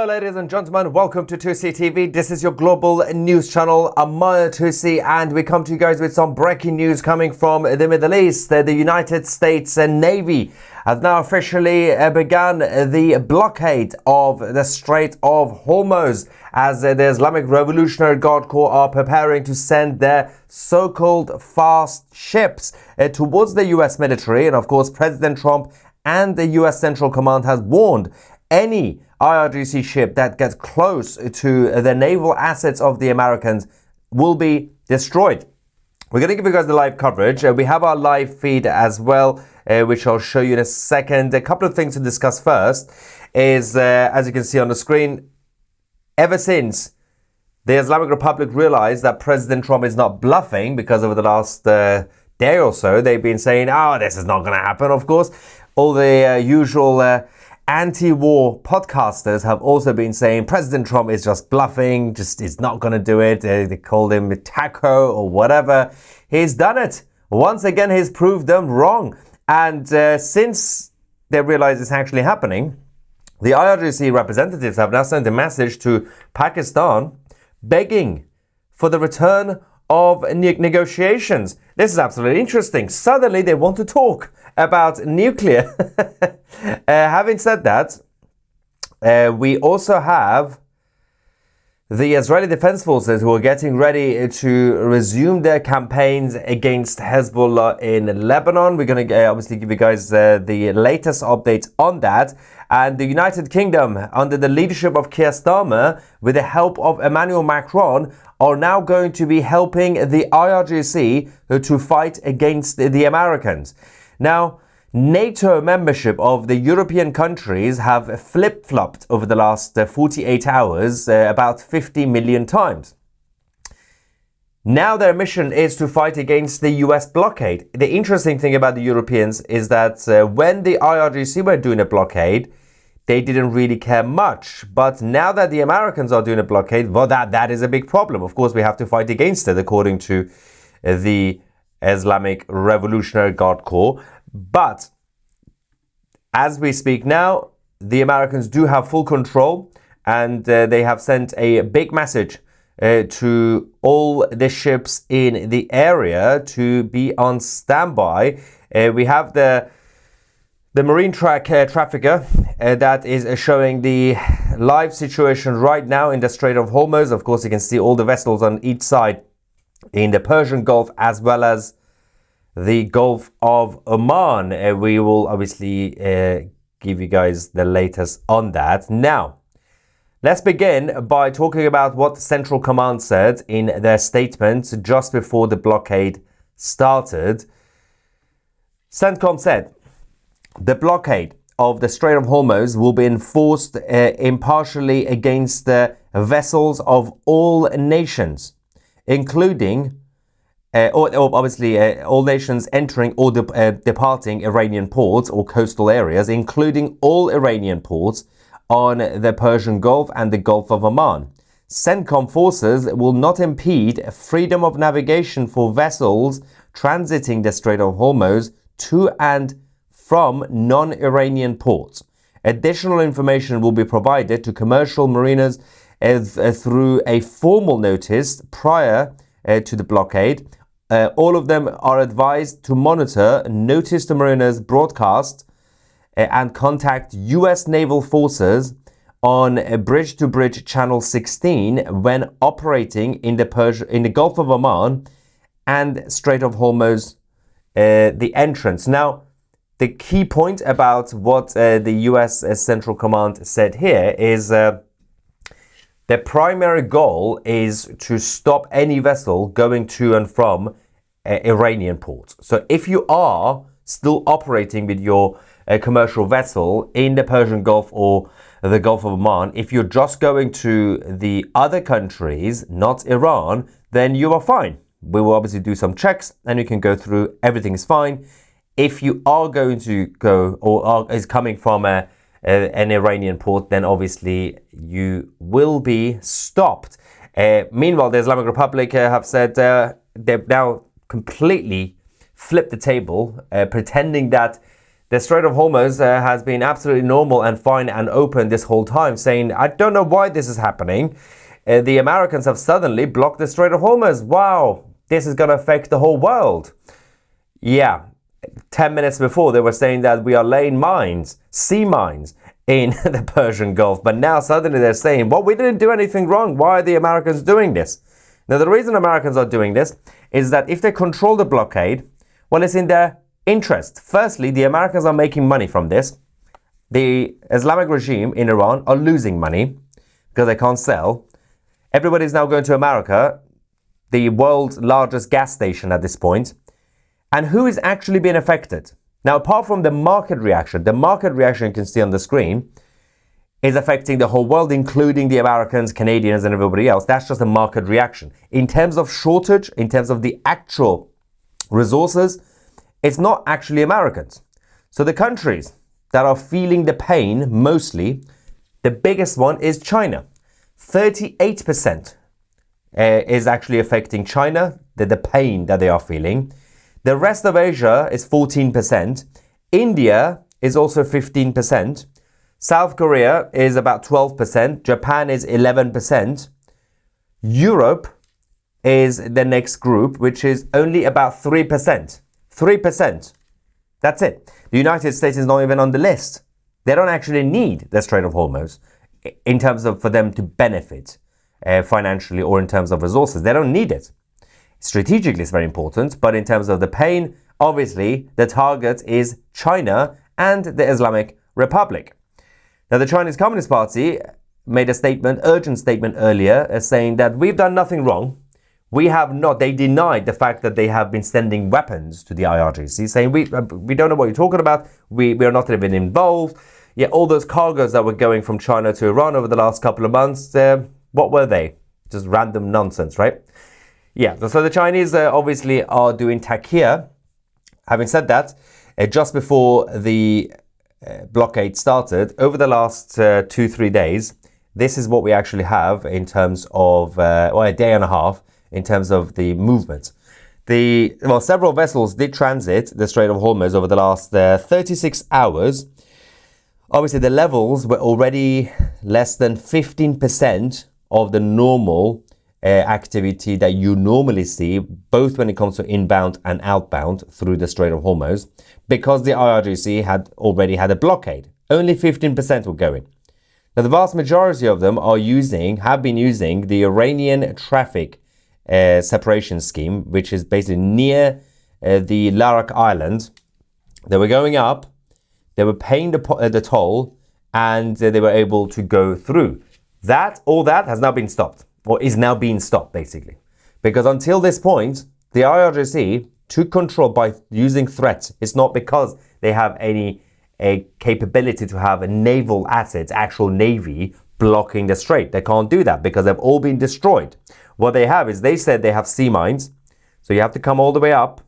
ladies and gentlemen, welcome to 2C TV. This is your global news channel. I'm Maya 2C, and we come to you guys with some breaking news coming from the Middle East. The United States Navy has now officially begun the blockade of the Strait of Hormuz, as the Islamic Revolutionary Guard Corps are preparing to send their so-called fast ships towards the US military. And of course, President Trump and the US Central Command has warned any IRGC ship that gets close to the naval assets of the Americans will be destroyed. We're going to give you guys the live coverage. We have our live feed as well, which I'll show you in a second. A couple of things to discuss first is, as you can see on the screen, ever since the Islamic Republic realized that President Trump is not bluffing, because over the last day or so, they've been saying, oh, this is not going to happen, of course. All the usual anti-war podcasters have also been saying President Trump is just bluffing, just is not going to do it. They called him a taco or whatever. He's done it. Once again, he's proved them wrong. And since they realize it's actually happening, the IRGC representatives have now sent a message to Pakistan begging for the return of negotiations. This is absolutely interesting. Suddenly they want to talk about nuclear. Having said that, we also have the Israeli Defense Forces who are getting ready to resume their campaigns against Hezbollah in Lebanon. We're going to obviously give you guys the latest updates on that. And the United Kingdom, under the leadership of Keir Starmer, with the help of Emmanuel Macron, are now going to be helping the IRGC to fight against the Americans. Now, NATO membership of the European countries have flip-flopped over the last 48 hours about 50 million times. Now their mission is to fight against the US blockade. The interesting thing about the Europeans is that when the IRGC were doing a blockade, they didn't really care much. But now that the Americans are doing a blockade, well, that is a big problem. Of course, we have to fight against it, according to the Islamic Revolutionary Guard Corps. But as we speak now, the Americans do have full control, and they have sent a big message to all the ships in the area to be on standby. We have the marine trafficker that is showing the live situation right now in the Strait of Hormuz. Of course, you can see all the vessels on each side in the Persian Gulf as well as the Gulf of Oman. We will obviously give you guys the latest on that. Now, let's begin by talking about what Central Command said in their statement just before the blockade started. CENTCOM said, the blockade of the Strait of Hormuz will be enforced impartially against the vessels of all nations, including all nations entering or departing Iranian ports or coastal areas, including all Iranian ports on the Persian Gulf and the Gulf of Oman. CENTCOM forces will not impede freedom of navigation for vessels transiting the Strait of Hormuz to and from non-Iranian ports. Additional information will be provided to commercial mariners through a formal notice prior to the blockade. All of them are advised to monitor notice to mariners broadcast and contact U.S. naval forces on bridge-to-bridge Channel 16 when operating in the Gulf of Oman and Strait of Hormuz, the entrance. Now, the key point about what the U.S. Central Command said here is the primary goal is to stop any vessel going to and from Iranian ports. So if you are still operating with your commercial vessel in the Persian Gulf or the Gulf of Oman, if you're just going to the other countries, not Iran, then you are fine. We will obviously do some checks and you can go through, everything is fine. If you are going to go or is coming from an Iranian port, then obviously you will be stopped. Meanwhile, the Islamic Republic have said they've now completely flipped the table, pretending that The Strait of Hormuz has been absolutely normal and fine and open this whole time, saying, I don't know why this is happening. The Americans have suddenly blocked the Strait of Hormuz. Wow, this is going to affect the whole world. Yeah, 10 minutes before they were saying that we are laying mines, sea mines, in the Persian Gulf. But now suddenly they're saying, well, we didn't do anything wrong. Why are the Americans doing this? Now, the reason Americans are doing this is that if they control the blockade, well, it's in their interest. Firstly, the Americans are making money from this. The Islamic regime in Iran are losing money because they can't sell. Everybody's now going to America, the world's largest gas station at this point. And who is actually being affected? Now, apart from the market reaction you can see on the screen is affecting the whole world, including the Americans, Canadians, and everybody else. That's just a market reaction. In terms of shortage, in terms of the actual resources, it's not actually Americans. So the countries that are feeling the pain mostly, the biggest one is China. 38% is actually affecting China, the pain that they are feeling. The rest of Asia is 14%. India is also 15%. South Korea is about 12%. Japan is 11%. Europe is the next group, which is only about 3%. 3%. That's it. The United States is not even on the list. They don't actually need the Strait of Hormuz in terms of for them to benefit financially or in terms of resources. They don't need it. Strategically, it's very important, but in terms of the pain, obviously, the target is China and the Islamic Republic. Now, the Chinese Communist Party made a statement, urgent statement earlier, saying that we've done nothing wrong. We have not. They denied the fact that they have been sending weapons to the IRGC, saying we don't know what you're talking about. We are not even involved. Yeah, all those cargoes that were going from China to Iran over the last couple of months, what were they? Just random nonsense, right? Yeah, so the Chinese obviously are doing takia. Having said that, just before the blockade started, over the last 2-3 days, this is what we actually have in terms of, a day and a half, in terms of the movement. Several vessels did transit the Strait of Hormuz over the last 36 hours. Obviously, the levels were already less than 15% of the normal activity that you normally see, both when it comes to inbound and outbound through the Strait of Hormuz, because the IRGC had already had a blockade. Only 15% were going. Now, the vast majority of them have been using the Iranian traffic separation scheme, which is basically near the Larak Island. They were going up, they were paying the toll, and they were able to go through. All that has now been stopped, or is now being stopped, basically. Because until this point, the IRGC took control by using threats. It's not because they have a capability to have a naval assets, actual navy, blocking the strait. They can't do that because they've all been destroyed. What they have is, they said they have sea mines. So you have to come all the way up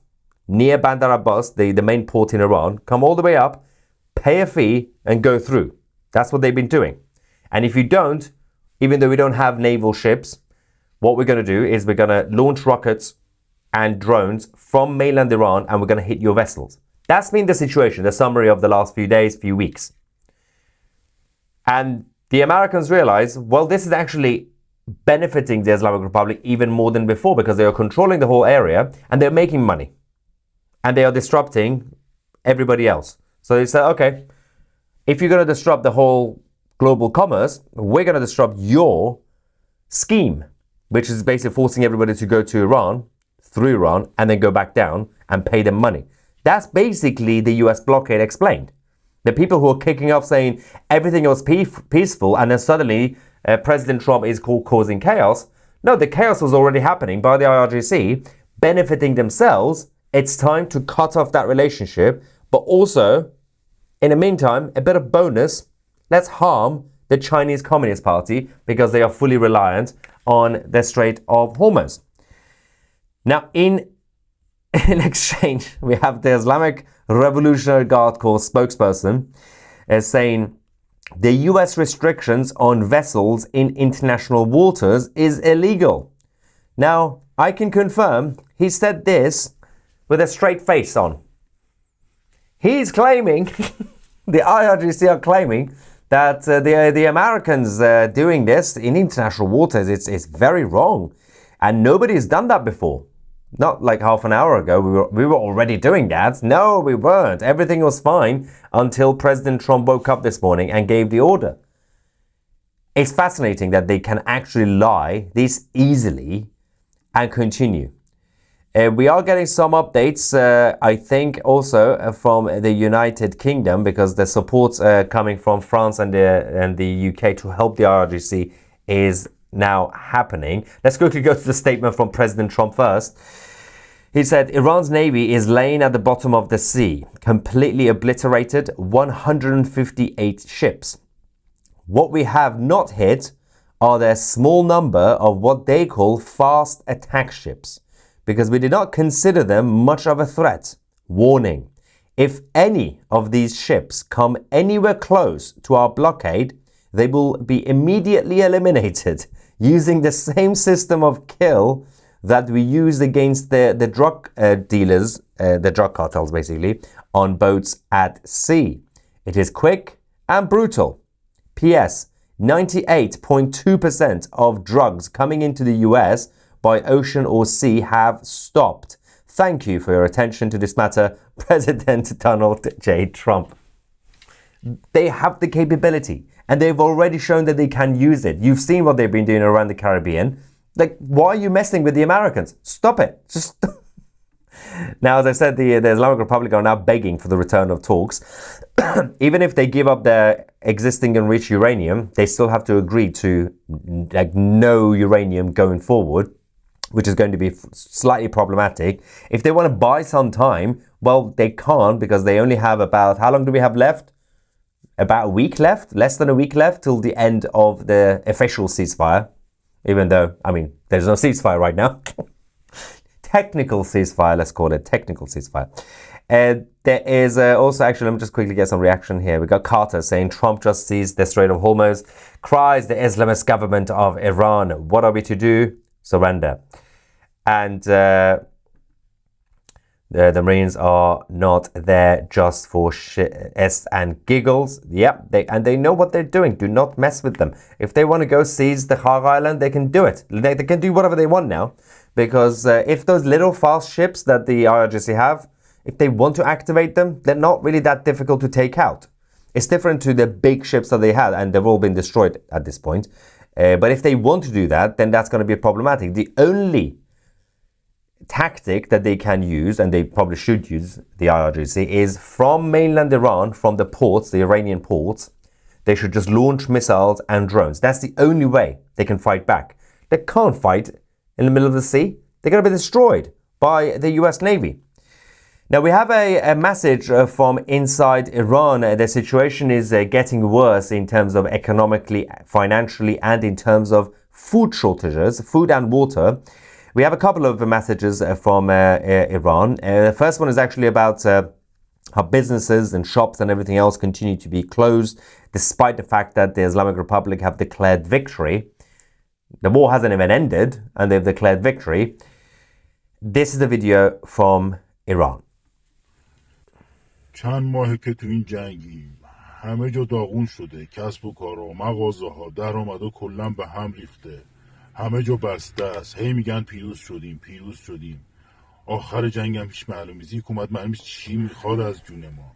near Bandar Abbas, the main port in Iran, come all the way up, pay a fee and go through. That's what they've been doing. And if you don't, even though we don't have naval ships, what we're going to do is we're going to launch rockets and drones from mainland Iran, and we're going to hit your vessels. That's been the situation, the summary of the last few days, few weeks. And the Americans realize, well, this is actually benefiting the Islamic Republic even more than before, because they are controlling the whole area and they're making money. And they are disrupting everybody else. So they say, okay, if you're going to disrupt the whole global commerce, we're going to disrupt your scheme, which is basically forcing everybody to go to Iran, through Iran, and then go back down and pay them money. That's basically the US blockade explained. The people who are kicking off saying everything was peaceful, and then suddenly President Trump is causing chaos. No, the chaos was already happening by the IRGC, benefiting themselves. It's time to cut off that relationship, but also, in the meantime, a bit of bonus. Let's harm the Chinese Communist Party because they are fully reliant on the Strait of Hormuz. Now, in exchange, we have the Islamic Revolutionary Guard Corps spokesperson saying the US restrictions on vessels in international waters is illegal. Now, I can confirm he said this with a straight face on. He's claiming, the IRGC are claiming that the Americans doing this in international waters, it's very wrong. And nobody has done that before. Not like half an hour ago, we were already doing that. No, we weren't. Everything was fine until President Trump woke up this morning and gave the order. It's fascinating that they can actually lie this easily and continue. We are getting some updates, I think, also from the United Kingdom, because the support coming from France and the UK to help the IRGC is now happening. Let's quickly go to the statement from President Trump first. He said, Iran's navy is laying at the bottom of the sea, completely obliterated 158 ships. What we have not hit are their small number of what they call fast attack ships, because we did not consider them much of a threat. Warning, if any of these ships come anywhere close to our blockade, they will be immediately eliminated using the same system of kill that we used against the drug dealers, the drug cartels basically, on boats at sea. It is quick and brutal. P.S. 98.2% of drugs coming into the US by ocean or sea have stopped. Thank you for your attention to this matter, President Donald J. Trump. They have the capability, and they've already shown that they can use it. You've seen what they've been doing around the Caribbean. Like, why are you messing with the Americans? Stop it. Just Now, as I said, the Islamic Republic are now begging for the return of talks. Even if they give up their existing enriched uranium, they still have to agree to like no uranium going forward, which is going to be slightly problematic. If they want to buy some time, well, they can't, because they only have about, how long do we have left? About a week left, less than a week left till the end of the official ceasefire. Even though, I mean, there's no ceasefire right now. Technical ceasefire, let's call it technical ceasefire. There is also, actually, let me just quickly get some reaction here. We got Carter saying Trump just seized the Strait of Hormuz, cries the Islamist government of Iran. What are we to do? Surrender. And the Marines are not there just for shits and giggles. Yep, they know what they're doing. Do not mess with them. If they want to go seize the Har Island, they can do it. They can do whatever they want now. Because if those little fast ships that the IRGC have, if they want to activate them, they're not really that difficult to take out. It's different to the big ships that they had, and they've all been destroyed at this point. But if they want to do that, then that's going to be problematic. The only tactic that they can use, and they probably should use, the IRGC, is from mainland Iran, from the ports, the Iranian ports, they should just launch missiles and drones. That's the only way they can fight back. They can't fight in the middle of the sea. They're going to be destroyed by the US Navy. Now, we have a message from inside Iran. The situation is getting worse in terms of economically, financially, and in terms of food shortages, food and water. We have a couple of messages from Iran. The first one is actually about how businesses and shops and everything else continue to be closed, despite the fact that the Islamic Republic have declared victory. The war hasn't even ended, and they've declared victory. This is the video from Iran. چند ماهه که تو این جنگیم، همه جا داغون شده، کسب و کارها، مغازه ها، درآمدا کلا به هم ریخته، همه جا بسته است. هی میگن پیروز شدیم. آخر جنگم هیچ معلوم نیست. حکومت معلوم نیست چی میخواد از جون ما.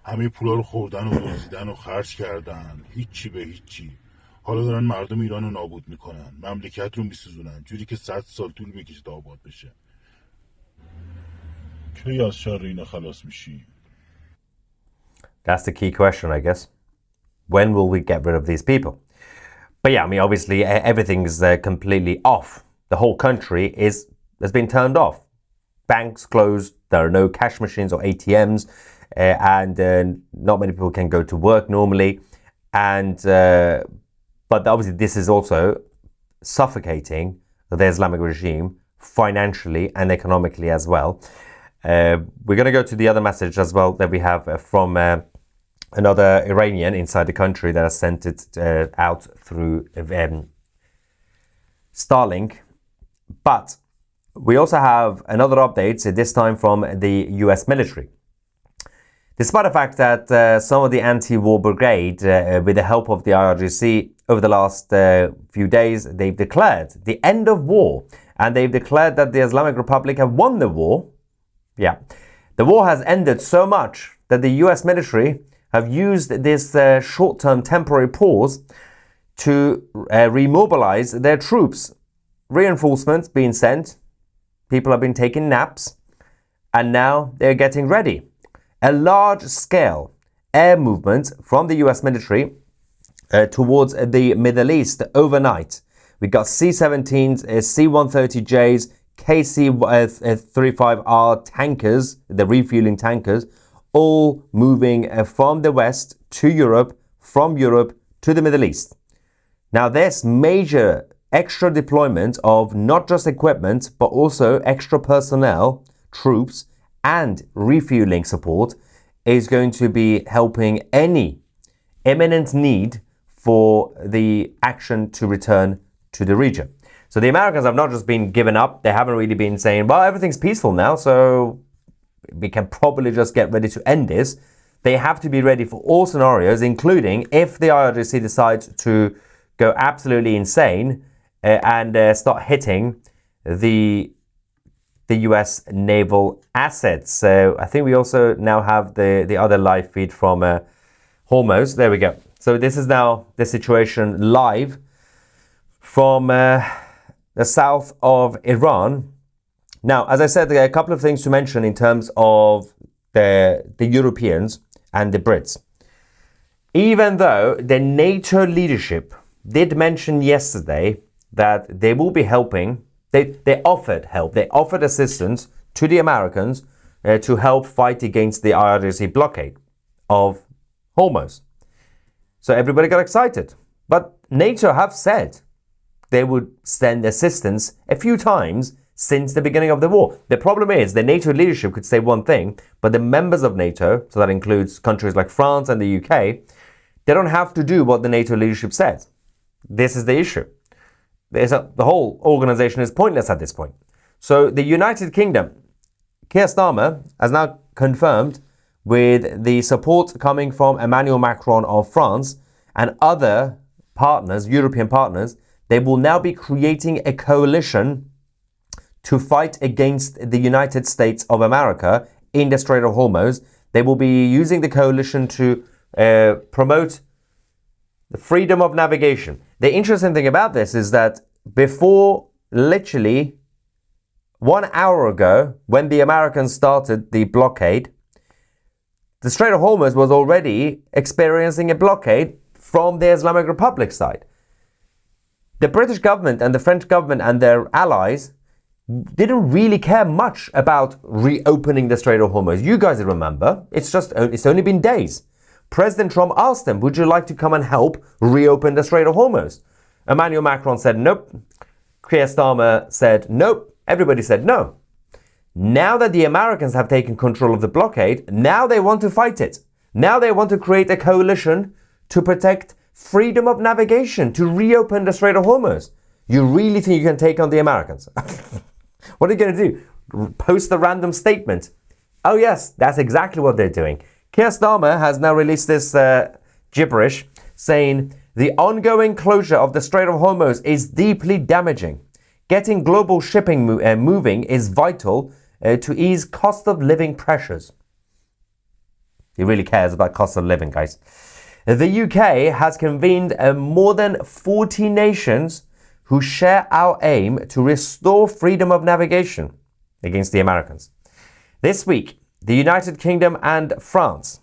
همه پولا رو خوردن و دزدیدن و خرج کردن، هیچی به هیچی. حالا دارن مردم ایران رو نابود میکنن، مملکت رو میسوزونن، جوری که 100 سال طول میکشه تا آباد بشه. کی از شر اینا خلاص میشی؟ That's the key question, I guess. When will we get rid of these people? But yeah, I mean, obviously, everything's completely off. The whole country has been turned off. Banks closed. There are no cash machines or ATMs. And not many people can go to work normally. And but obviously, this is also suffocating the Islamic regime financially and economically as well. We're going to go to the other message as well that we have from another Iranian inside the country that has sent it out through Starlink. But we also have another update, this time from the US military. Despite the fact that some of the anti-war brigade, with the help of the IRGC, over the last few days, they've declared the end of war. And they've declared that the Islamic Republic have won the war. Yeah. The war has ended so much that the US military have used this short-term temporary pause to remobilize their troops. Reinforcements being sent. People have been taking naps. And now they're getting ready. A large-scale air movement from the US military towards the Middle East overnight. We got C-17s, C-130Js, KC-35R tankers, the refueling tankers, all moving from the west to Europe, from Europe to the Middle East. Now, this major extra deployment of not just equipment, but also extra personnel, troops, and refueling support is going to be helping any imminent need for the action to return to the region. So the Americans have not just been given up. They haven't really been saying, well, everything's peaceful now, so we can probably just get ready to end this. They have to be ready for all scenarios, including if the IRGC decides to go absolutely insane and start hitting the US naval assets. So I think we also now have the other live feed from Hormuz. There we go. So this is now the situation live from the south of Iran. Now, as I said, there are a couple of things to mention in terms of the Europeans and the Brits. Even though the NATO leadership did mention yesterday that they will be helping, they offered help, they offered assistance to the Americans to help fight against the IRGC blockade of Hormuz. So everybody got excited. But NATO have said they would send assistance a few times since the beginning of the war. The problem is the NATO leadership could say one thing, but the members of NATO, so that includes countries like France and the UK, they don't have to do what the NATO leadership says. This is the issue. The whole organization is pointless at this point. So the United Kingdom, Keir Starmer has now confirmed, with the support coming from Emmanuel Macron of France and other partners, European partners, they will now be creating a coalition to fight against the United States of America in the Strait of Hormuz. They will be using the coalition to promote the freedom of navigation. The interesting thing about this is that before literally 1 hour ago, when the Americans started the blockade, the Strait of Hormuz was already experiencing a blockade from the Islamic Republic side. The British government and the French government and their allies didn't really care much about reopening the Strait of Hormuz. You guys remember, it's only been days. President Trump asked them, would you like to come and help reopen the Strait of Hormuz? Emmanuel Macron said nope. Keir Starmer said nope. Everybody said no. Now that the Americans have taken control of the blockade, now they want to fight it. Now they want to create a coalition to protect freedom of navigation, to reopen the Strait of Hormuz. You really think you can take on the Americans? What are you going to do? Post a random statement? Oh yes, that's exactly what they're doing. Keir Starmer has now released this gibberish saying the ongoing closure of the Strait of Hormuz is deeply damaging. Getting global shipping moving is vital to ease cost of living pressures. He really cares about cost of living, guys. The UK has convened more than 40 nations who share our aim to restore freedom of navigation against the Americans. This week, the United Kingdom and France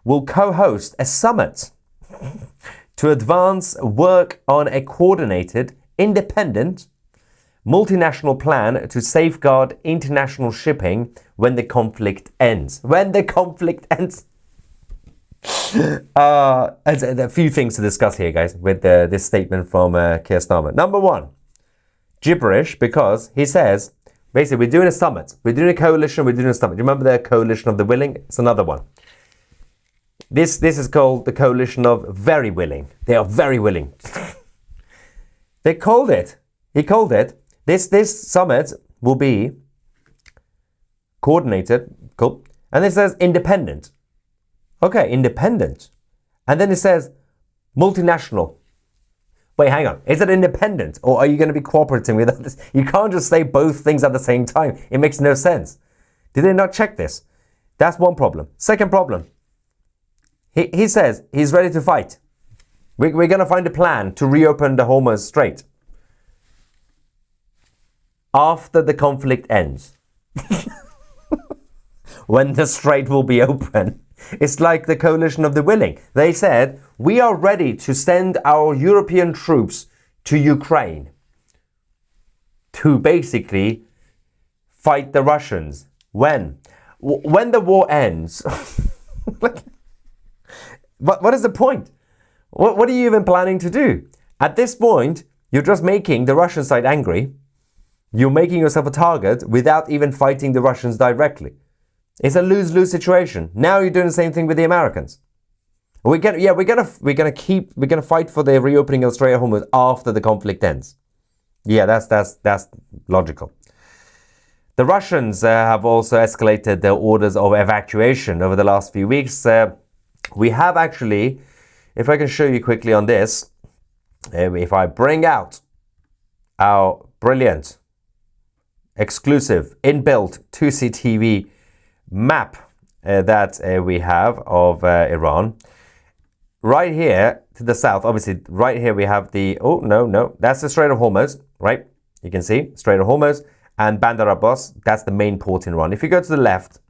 will co-host a summit to advance work on a coordinated, independent, multinational plan to safeguard international shipping when the conflict ends. When the conflict ends. A few things to discuss here, guys, with this statement from Keir Starmer. Number one, gibberish, because he says, basically, we're doing a summit. We're doing a coalition. We're doing a summit. Do you remember the coalition of the willing? It's another one. This is called the coalition of very willing. They are very willing. He called it. This summit will be coordinated. Cool. And it says independent. Okay, independent. And then it says multinational. Wait, hang on. Is it independent or are you going to be cooperating with others? You can't just say both things at the same time. It makes no sense. Did they not check this? That's one problem. Second problem. He says he's ready to fight. We're going to find a plan to reopen the Hormuz Strait after the conflict ends. When the strait will be open. It's like the coalition of the willing. They said, we are ready to send our European troops to Ukraine to basically fight the Russians. When? When the war ends. What is the point? What are you even planning to do? At this point, you're just making the Russian side angry. You're making yourself a target without even fighting the Russians directly. It's a lose-lose situation. Now you're doing the same thing with the Americans. We're gonna fight for the reopening of Strait of Hormuz after the conflict ends. Yeah, that's logical. The Russians have also escalated their orders of evacuation over the last few weeks. We have actually, if I can show you quickly on this, if I bring out our brilliant, exclusive, inbuilt 2CTV map that we have of Iran. Right here to the south, obviously, right here we have the, that's the Strait of Hormuz, right? You can see Strait of Hormuz and Bandar Abbas, that's the main port in Iran. If you go to the left,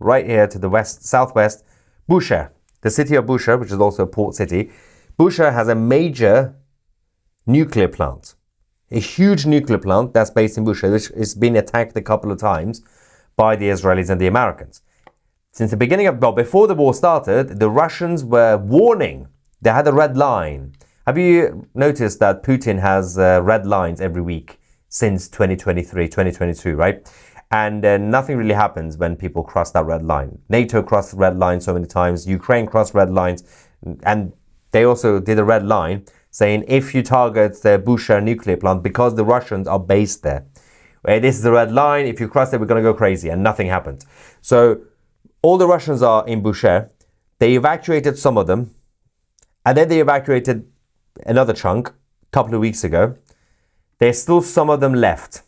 right here to the west, southwest, Bushehr, the city of Bushehr, which is also a port city. Bushehr has a major nuclear plant, a huge nuclear plant that's based in Bushehr, which has been attacked a couple of times by the Israelis and the Americans. Since the beginning of, before the war started, the Russians were warning. They had a red line. Have you noticed that Putin has red lines every week since 2023, 2022, right? And nothing really happens when people cross that red line. NATO crossed the red line so many times. Ukraine crossed red lines. And they also did a red line saying if you target the Bushehr nuclear plant, because the Russians are based there, this is the red line. If you cross it, we're going to go crazy. And nothing happened. So all the Russians are in Bushehr. They evacuated some of them. And then they evacuated another chunk a couple of weeks ago. There's still some of them left.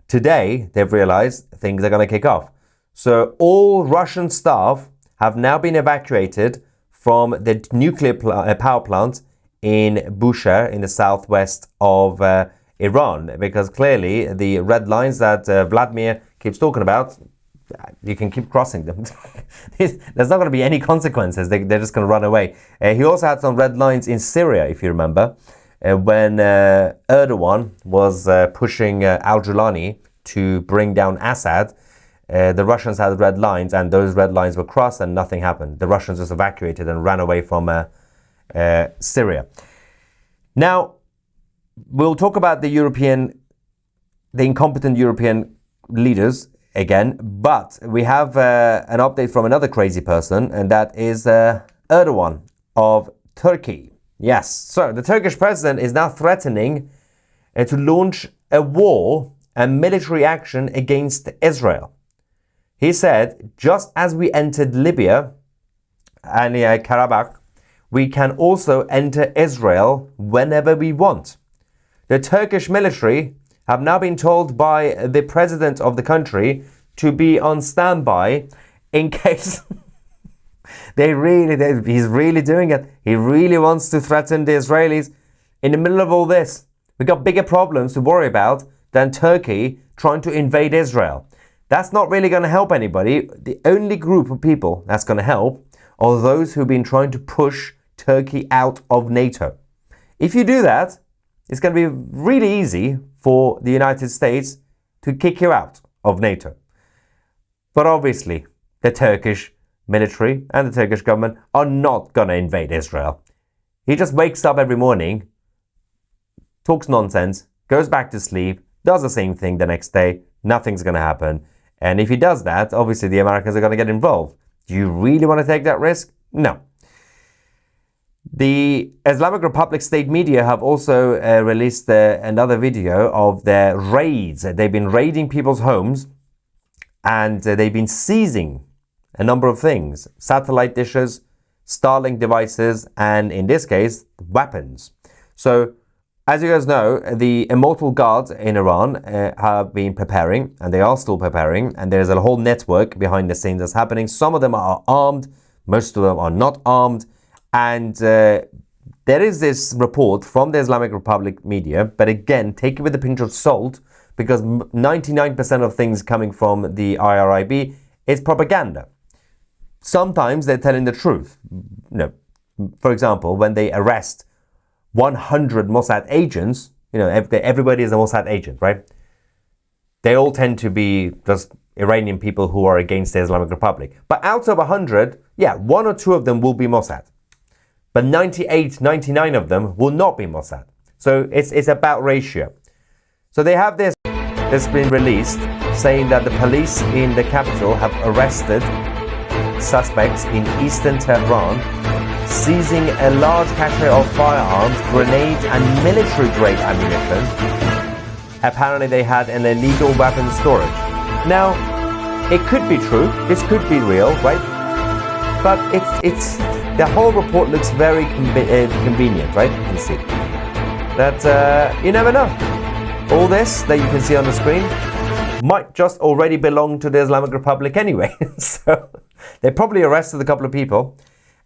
Today, they've realized things are going to kick off. So all Russian staff have now been evacuated from the nuclear power plant in Bushehr in the southwest of Iran, because clearly the red lines that Vladimir keeps talking about, you can keep crossing them. There's not going to be any consequences. They're just going to run away. He also had some red lines in Syria, if you remember, when Erdogan was pushing al-Julani to bring down Assad. The Russians had red lines, and those red lines were crossed and nothing happened. The Russians just evacuated and ran away from Syria. Now, we'll talk about the incompetent European leaders again, but we have an update from another crazy person, and that is Erdogan of Turkey. Yes, so the Turkish president is now threatening to launch a war and military action against Israel. He said, just as we entered Libya and Karabakh, we can also enter Israel whenever we want. The Turkish military have now been told by the president of the country to be on standby in case he's really doing it. He really wants to threaten the Israelis. In the middle of all this, we got bigger problems to worry about than Turkey trying to invade Israel. That's not really going to help anybody. The only group of people that's going to help are those who've been trying to push Turkey out of NATO. If you do that, it's going to be really easy for the United States to kick you out of NATO. But obviously, the Turkish military and the Turkish government are not going to invade Israel. He just wakes up every morning, talks nonsense, goes back to sleep, does the same thing the next day. Nothing's going to happen. And if he does that, obviously the Americans are going to get involved. Do you really want to take that risk? No. The Islamic Republic state media have also released another video of their raids. They've been raiding people's homes and they've been seizing a number of things: satellite dishes, Starlink devices, and in this case, weapons. So, as you guys know, the Immortal Guards in Iran have been preparing, and they are still preparing, and there's a whole network behind the scenes that's happening. Some of them are armed, most of them are not armed, and there is this report from the Islamic Republic media, but again, take it with a pinch of salt, because 99% of things coming from the IRIB is propaganda. Sometimes they're telling the truth. For example, when they arrest 100 Mossad agents, everybody is a Mossad agent, right? They all tend to be just Iranian people who are against the Islamic Republic. But out of 100, one or two of them will be Mossad. But 98, 99 of them will not be Mossad. So it's about ratio. So they have this that's been released saying that the police in the capital have arrested suspects in eastern Tehran, seizing a large cache of firearms, grenades, and military-grade ammunition. Apparently, they had an illegal weapons storage. Now, it could be true. This could be real, right? But it's the whole report looks very convenient, right? You can see that you never know. All this that you can see on the screen might just already belong to the Islamic Republic anyway. So they probably arrested a couple of people,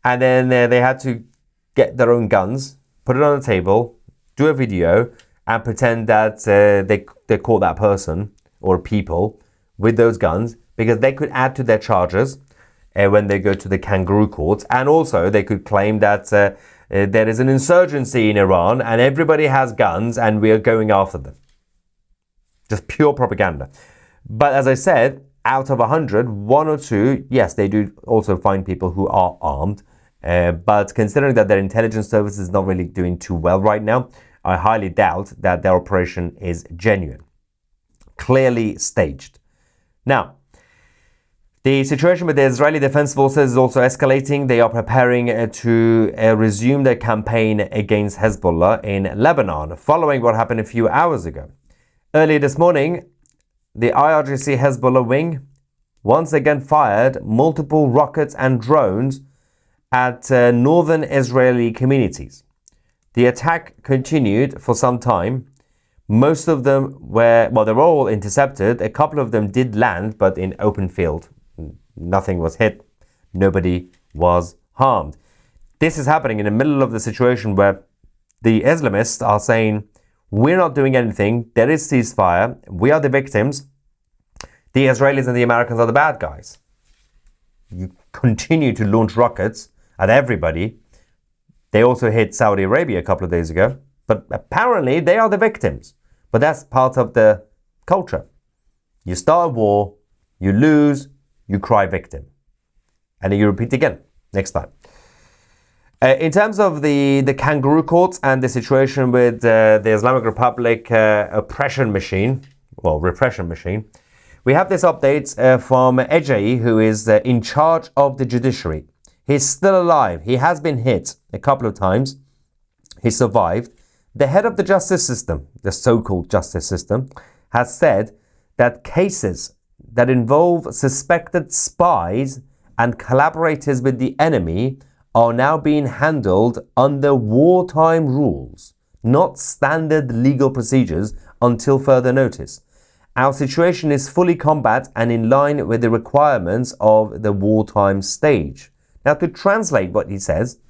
and then they had to get their own guns, put it on the table, do a video, and pretend that they caught that person or people with those guns, because they could add to their charges when they go to the kangaroo courts. And also they could claim that there is an insurgency in Iran and everybody has guns and we are going after them. Just pure propaganda. But as I said, out of 100, one or two, yes, they do also find people who are armed. But considering that their intelligence service is not really doing too well right now, I highly doubt that their operation is genuine. Clearly staged. Now, the situation with the Israeli Defense Forces is also escalating. They are preparing to resume their campaign against Hezbollah in Lebanon, following what happened a few hours ago. Earlier this morning, the IRGC Hezbollah wing once again fired multiple rockets and drones at northern Israeli communities. The attack continued for some time. Most of them they were all intercepted. A couple of them did land, but in open field. Nothing was hit. Nobody was harmed. This is happening in the middle of the situation where the Islamists are saying, we're not doing anything. There is ceasefire. We are the victims. The Israelis and the Americans are the bad guys. You continue to launch rockets at everybody. They also hit Saudi Arabia a couple of days ago. But apparently they are the victims. But that's part of the culture. You start a war, you lose, you cry victim. And then you repeat again next time. In terms of the kangaroo courts and the situation with the Islamic Republic repression machine, we have this update from Ejai, who is in charge of the judiciary. He's still alive. He has been hit a couple of times. He survived. The head of the justice system, the so-called justice system, has said that cases that involve suspected spies and collaborators with the enemy are now being handled under wartime rules, not standard legal procedures until further notice. Our situation is fully combat and in line with the requirements of the wartime stage. Now, to translate what he says,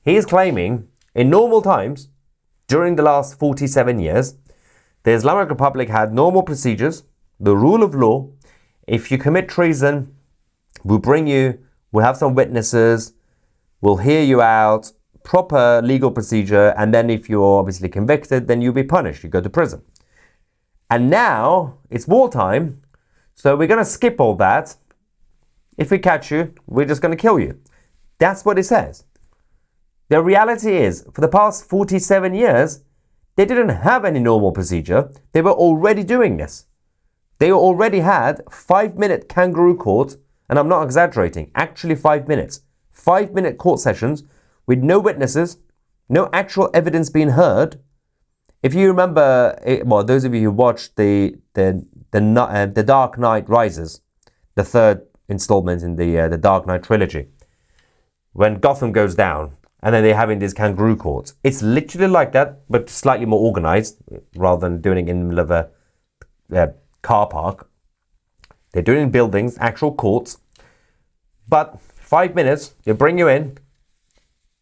he is claiming in normal times, during the last 47 years, the Islamic Republic had normal procedures, the rule of law. If you commit treason, we'll have some witnesses, we'll hear you out, proper legal procedure, and then if you're obviously convicted, then you'll be punished, you go to prison. And now, it's wartime, so we're going to skip all that. If we catch you, we're just going to kill you. That's what it says. The reality is, for the past 47 years, they didn't have any normal procedure. They were already doing this. They already had 5-minute kangaroo court, and I'm not exaggerating, actually 5 minutes. 5-minute court sessions with no witnesses, no actual evidence being heard. If you remember, those of you who watched the Dark Knight Rises, the third installment in the Dark Knight trilogy. When Gotham goes down, and then they're having these kangaroo courts. It's literally like that, but slightly more organized, rather than doing it in the middle of a car park. They're doing it in buildings, actual courts. But 5 minutes, they bring you in.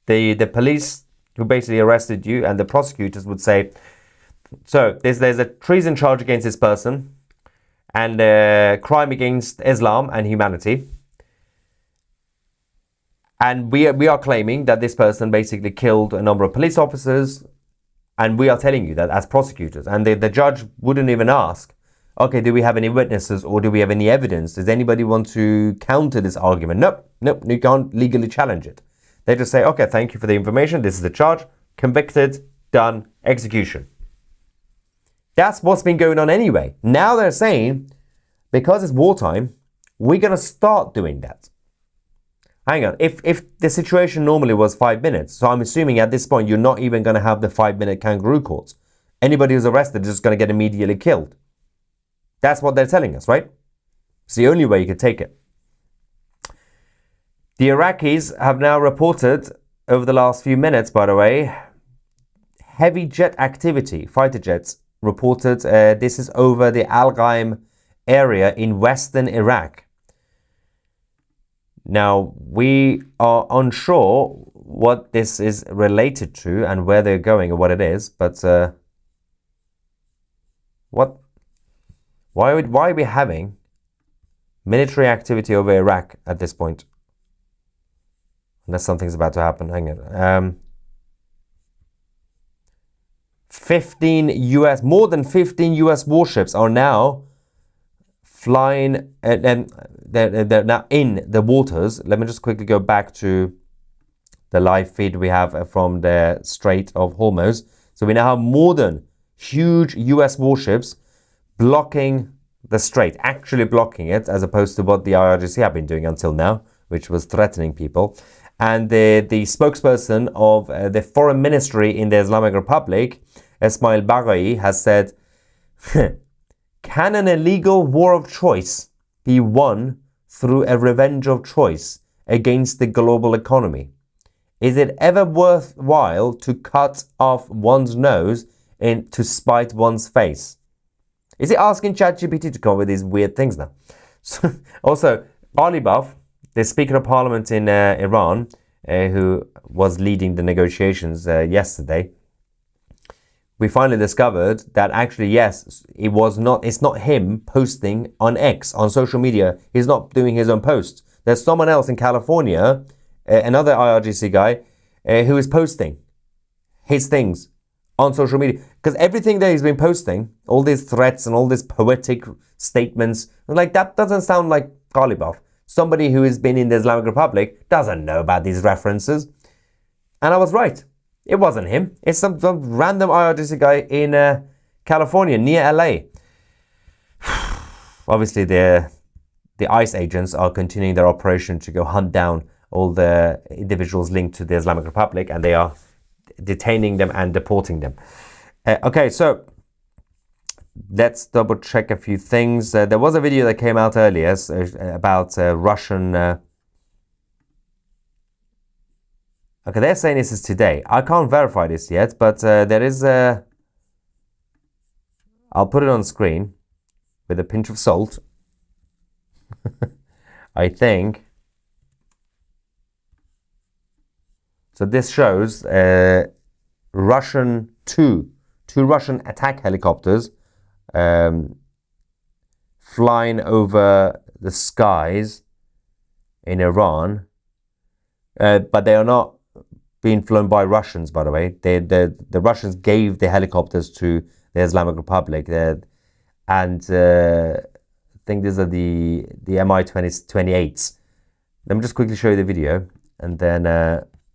The police who basically arrested you and the prosecutors would say, so there's a treason charge against this person and a crime against Islam and humanity. And we are claiming that this person basically killed a number of police officers, and we are telling you that as prosecutors. And the judge wouldn't even ask, okay, do we have any witnesses or do we have any evidence? Does anybody want to counter this argument? Nope, you can't legally challenge it. They just say, okay, thank you for the information. This is the charge. Convicted, done, execution. That's what's been going on anyway. Now they're saying, because it's wartime, we're going to start doing that. Hang on, if the situation normally was 5 minutes, so I'm assuming at this point you're not even going to have the 5-minute kangaroo courts. Anybody who's arrested is just going to get immediately killed. That's what they're telling us, right? It's the only way you could take it. The Iraqis have now reported over the last few minutes, by the way, heavy jet activity, fighter jets reported. This is over the Al-Ghaim area in western Iraq. Now, we are unsure what this is related to and where they're going or what it is, but why are we having military activity over Iraq at this point? Unless something's about to happen. Hang on. more than 15 US warships are now flying, and they're now in the waters. Let me just quickly go back to the live feed we have from the Strait of Hormuz. So we now have more than huge US warships blocking the strait, actually blocking it, as opposed to what the IRGC have been doing until now, which was threatening people. And the spokesperson of the foreign ministry in the Islamic Republic, Ismail Baghai, has said, can an illegal war of choice be won through a revenge of choice against the global economy? Is it ever worthwhile to cut off one's nose and to spite one's face? Is it asking ChatGPT to come up with these weird things now? So, also, Alibaf, the Speaker of Parliament in Iran, who was leading the negotiations yesterday, we finally discovered that actually, yes, it's not him posting on X, on social media. He's not doing his own posts. There's someone else in California, another IRGC guy, who is posting his things on social media. Because everything that he's been posting, all these threats and all these poetic statements, like that doesn't sound like Ghalibaf. Somebody who has been in the Islamic Republic doesn't know about these references. And I was right. It wasn't him. It's some random IRGC guy in California, near LA. Obviously, the ICE agents are continuing their operation to go hunt down all the individuals linked to the Islamic Republic, and they are detaining them and deporting them. Okay, so let's double check a few things. There was a video that came out earlier about Russian... Okay, they're saying this is today. I can't verify this yet, but there is a... I'll put it on screen with a pinch of salt. I think. So this shows Russian two Russian attack helicopters flying over the skies in Iran, but they are not being flown by Russians, by the way. The Russians gave the helicopters to the Islamic Republic, and I think these are the Mi-28s. Let me just quickly show you the video, and then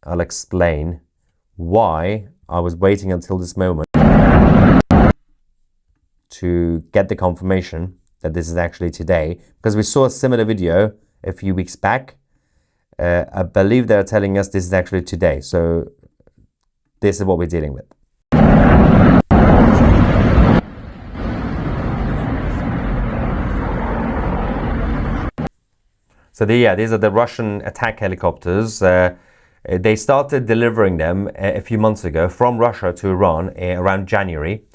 I'll explain why I was waiting until this moment to get the confirmation that this is actually today, because we saw a similar video a few weeks back. I believe they're telling us this is actually today, so this is what we're dealing with. So these are the Russian attack helicopters. They started delivering them a few months ago from Russia to Iran around January.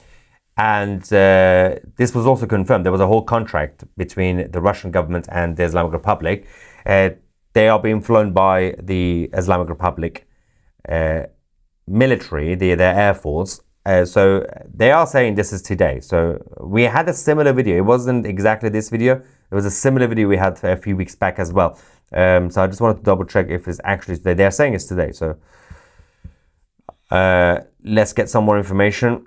And this was also confirmed. There was a whole contract between the Russian government and the Islamic Republic. They are being flown by the Islamic Republic military, their air force. So they are saying this is today. So we had a similar video. It wasn't exactly this video. It was a similar video we had a few weeks back as well. So I just wanted to double check if it's actually today. They're saying it's today. So let's get some more information.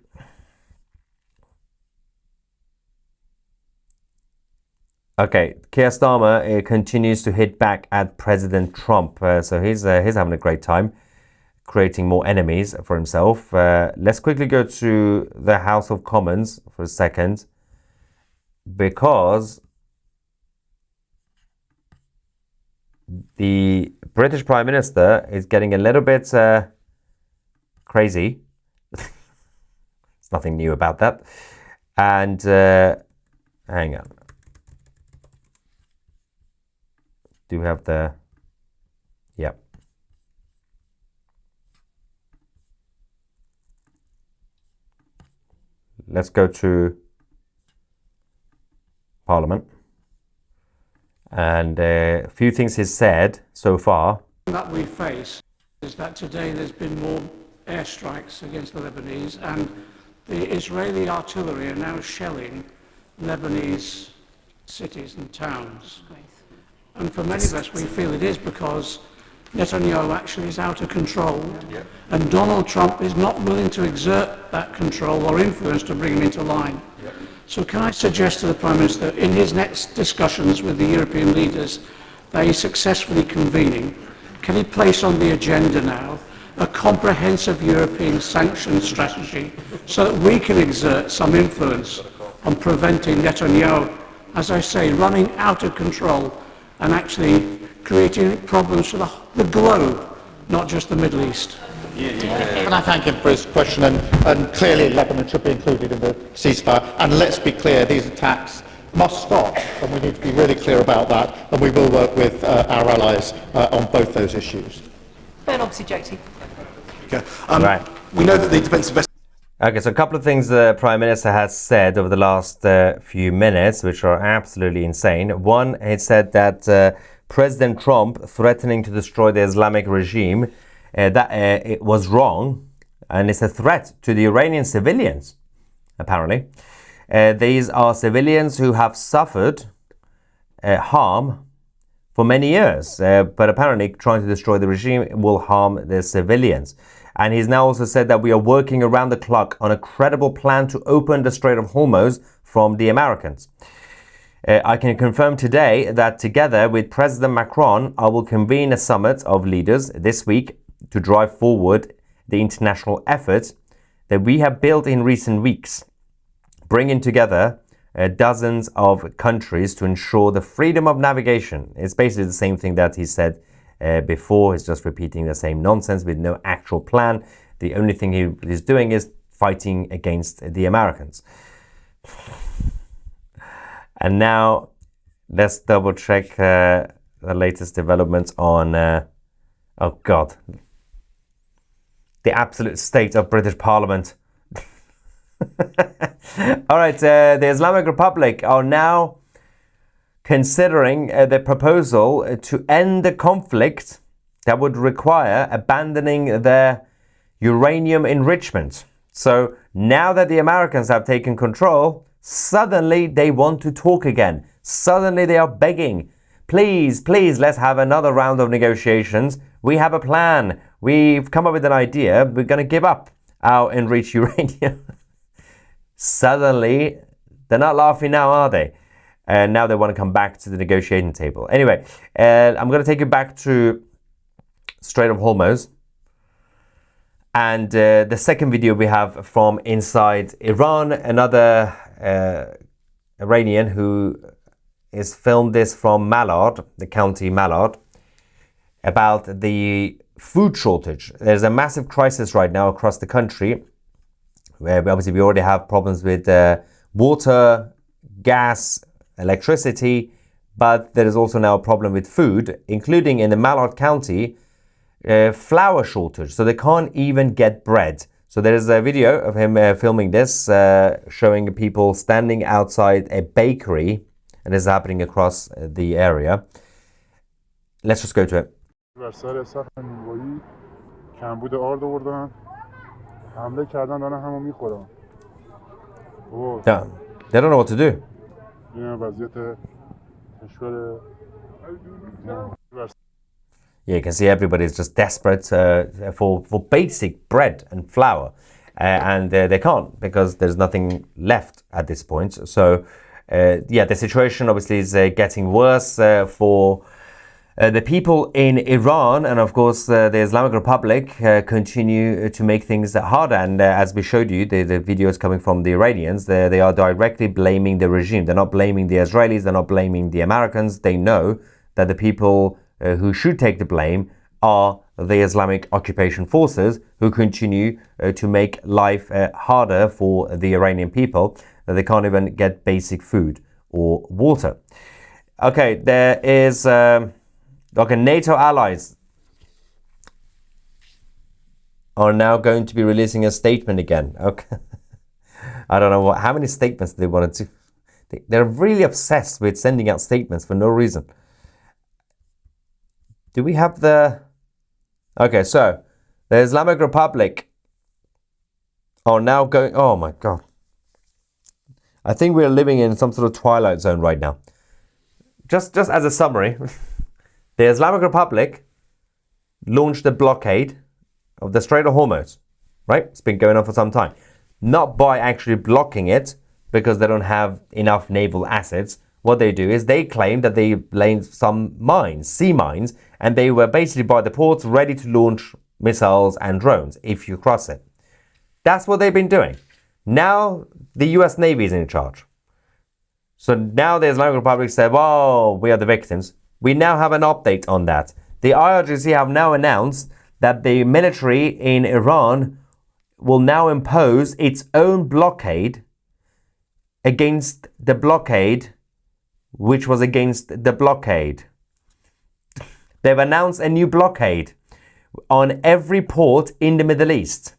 Okay, Keir Starmer continues to hit back at President Trump. So he's having a great time, creating more enemies for himself. Let's quickly go to the House of Commons for a second, because the British Prime Minister is getting a little bit crazy. It's nothing new about that. And hang on. Do we have the... Yeah. Let's go to Parliament. And a few things he's said so far. That we face is that today there's been more airstrikes against the Lebanese, and the Israeli artillery are now shelling Lebanese cities and towns. And for many of us, we feel it is because Netanyahu actually is out of control, and Donald Trump is not willing to exert that control or influence to bring him into line. So can I suggest to the Prime Minister, in his next discussions with the European leaders that he's successfully convening, can he place on the agenda now a comprehensive European sanctions strategy so that we can exert some influence on preventing Netanyahu, as I say, running out of control and actually creating problems for the globe, not just the Middle East? Can I thank him for his question? And clearly Lebanon should be included in the ceasefire. And let's be clear, these attacks must stop, and we need to be really clear about that. And we will work with our allies on both those issues. Ben, obviously, JT. Okay. Right. We know that the defence investment. Okay, so a couple of things the Prime Minister has said over the last few minutes, which are absolutely insane. One, he said that President Trump threatening to destroy the Islamic regime, it was wrong, and it's a threat to the Iranian civilians, apparently. These are civilians who have suffered harm for many years, but apparently trying to destroy the regime will harm the civilians. And he's now also said that we are working around the clock on a credible plan to open the Strait of Hormuz from the Americans. I can confirm today that together with President Macron, I will convene a summit of leaders this week to drive forward the international effort that we have built in recent weeks, bringing together dozens of countries to ensure the freedom of navigation. It's basically the same thing that he said before. He's just repeating the same nonsense with no actual plan. The only thing he is doing is fighting against the Americans. And now let's double check the latest developments on, oh God, the absolute state of British Parliament. All right, the Islamic Republic are now considering the proposal to end the conflict that would require abandoning their uranium enrichment. So now that the Americans have taken control, suddenly they want to talk again. Suddenly they are begging, please, please, let's have another round of negotiations. We have a plan. We've come up with an idea. We're going to give up our enriched uranium. Suddenly, they're not laughing now, are they? And now they want to come back to the negotiating table. Anyway, I'm going to take you back to Strait of Hormuz. And the second video we have from inside Iran, another Iranian who is filmed this from Malad, the county Malad, about the food shortage. There's a massive crisis right now across the country, where obviously we already have problems with water, gas, electricity, but there is also now a problem with food, including in the Malheur County, flour shortage. So they can't even get bread. So there is a video of him filming this, showing people standing outside a bakery, and this is happening across the area. Let's just go to it. بر سر سقف نیمه‌ای کمبود آرد آوردن حمله کردن دارن همو میخورن. Yeah, they don't know what to do. این وضعیت کشور Yeah, you can see everybody's just desperate for basic bread and flour, and they can't because there's nothing left at this point. So, yeah, the situation obviously is getting worse for the people in Iran, and of course the Islamic Republic continue to make things harder. And as we showed you, the videos coming from the Iranians, they are directly blaming the regime. They're not blaming the Israelis, they're not blaming the Americans. They know that the people who should take the blame are the Islamic occupation forces, who continue to make life harder for the Iranian people. They can't even get basic food or water. Okay, there is okay, NATO allies are now going to be releasing a statement again. Okay, I don't know how many statements they wanted to. They're really obsessed with sending out statements for no reason. Do we have the... Okay, so the Islamic Republic are now going... Oh my God. I think we're living in some sort of twilight zone right now. Just as a summary, the Islamic Republic launched a blockade of the Strait of Hormuz, right? It's been going on for some time. Not by actually blocking it, because they don't have enough naval assets. What they do is they claim that they laid some mines, sea mines, and they were basically by the ports ready to launch missiles and drones if you cross it. That's what they've been doing. Now the US Navy is in charge. So now the Islamic Republic said, "Whoa, we are the victims." We now have an update on that. The IRGC have now announced that the military in Iran will now impose its own blockade against the blockade which was against the blockade. They've announced a new blockade on every port in the Middle East.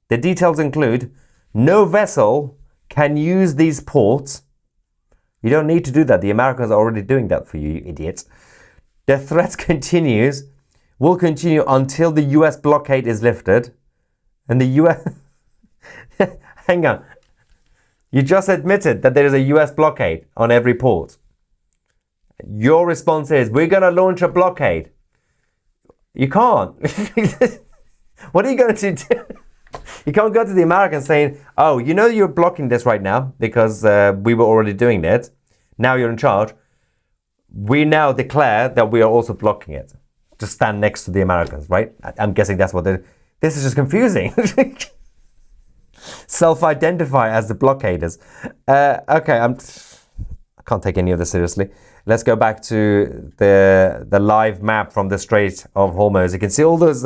The details include no vessel can use these ports. You don't need to do that. The Americans are already doing that for you, idiots. The threat continues, will continue until the US blockade is lifted. And the US... Hang on. You just admitted that there is a US blockade on every port. Your response is, we're going to launch a blockade. You can't. What are you going to do? You can't go to the Americans saying, "Oh, you know you're blocking this right now because we were already doing it. Now you're in charge. We now declare that we are also blocking it." Just stand next to the Americans, right? I'm guessing that's what they're... This is just confusing. Self-identify as the blockaders. Okay, I can't take any of this seriously. Let's go back to the live map from the Strait of Hormuz. You can see all those